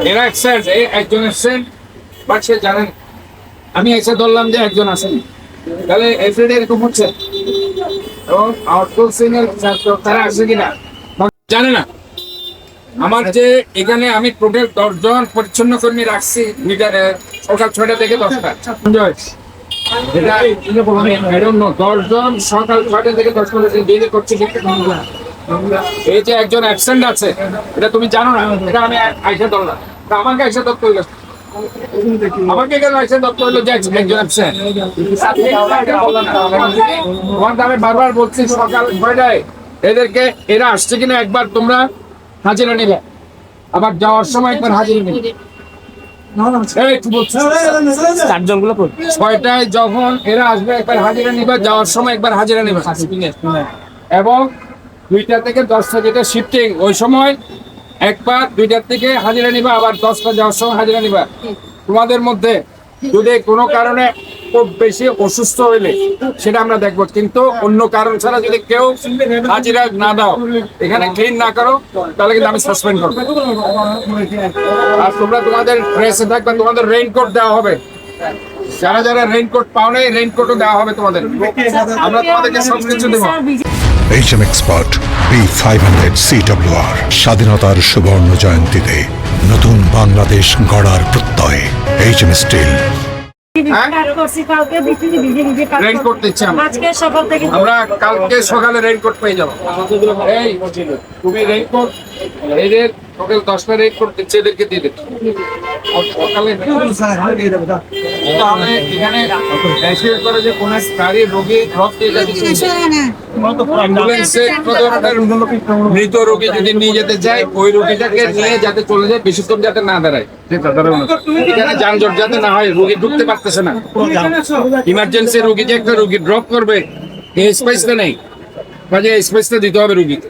এরা একজন এসছেন, বাট সে জানেন আমি এসে ধরলাম যে একজন আসেন, তাহলে এভরিডে এরকম হচ্ছে। এবং আউটসোর্সিং তারা আসছে কিনা জানে না। আমার যে এখানে আমি টোটাল 10 জন পরিচ্ছন্ন কর্মী রাখছি সকাল 6টা থেকে 10টা। এটা I don't know, 10 জন সকাল 6টা থেকে 10টা ডিউটি করছে। এই যে একজন অ্যাবসেন্ট আছে, এটা তুমি জানো না, এটা আমি আইসা ধরলাম। আমাকে আইসা ধরতে হইলো, আমাকে কেন আইসা ধরতে হইলো যে একজন অ্যাবসেন্ট? আমি বারবার বলছি সকাল 6টায় এদেরকে, এরা আসছে কিনা একবার তোমরা হাজিরা নিবে, আবার যাওয়ার সময় একবার হাজিরা নিবে। 6টায় যখন এরা আসবে একবার হাজিরা নিবা, যাওয়ার সময় একবার হাজিরা নিবা। এবং 2টা থেকে 10টা যেটা শিফটিং, ওই সময় একবার 2টার থেকে হাজিরা নিবা, আবার 10টা যাওয়ার সময় হাজিরা নিবা। তোমাদের মধ্যে যদি কোনো কারণে খুব বেশি অসুস্থ হইলে সেটা আমরা দেখবো, কিন্তু অন্য কারণ ছাড়া যদি কেউ হাজিরা না দাও, এখানে ক্লিন না করো, তাহলে কিন্তু আমি সাসপেন্ড করবো। আর তোমরা তোমাদের ড্রেসে থাকবে, তোমাদের রেইনকোট দেওয়া হবে। যারা যারা রেইনকোট পাও নাই, রেইনকোটও দেওয়া হবে তোমাদের। আমরা তোমাদেরকে সবকিছু দেবো। HM Expert B500 CWR স্বাধীনতার সুবর্ণ জয়ন্তীতে নতুন বাংলাদেশ গড়ার প্রত্যয়। HM still. রেইনকোট দিচ্ছি আমরা কালকে সকালে রেইনকোট পেয়ে যাবো। এই তুমি রেইনকোট, এদের টোটাল 10টা রেইনকোট দিচ্ছে, এদেরকে দিয়ে দেবে সকালে। তাহলে এখানে এনশিওর করে যে কোন গাড়ি রোগী ড্রপ দিয়ে যাচ্ছে, অ্যাম্বুলেন্সে কোনো ধরনের মৃত রোগী যদি নিয়ে যেতে চায়, ওই রোগীটাকে নিয়ে যাতে চলে যায়, বেশিক্ষণ যাতে না দাঁড়ায়, এখানে যানজট যাতে না হয়, রোগী ঢুকতে পারতেছে না। ইমার্জেন্সি রোগী যে একটা রোগী ড্রপ করবে, এই স্পেসটা নেই, কাজে স্পেসটা দিতে হবে রোগীকে।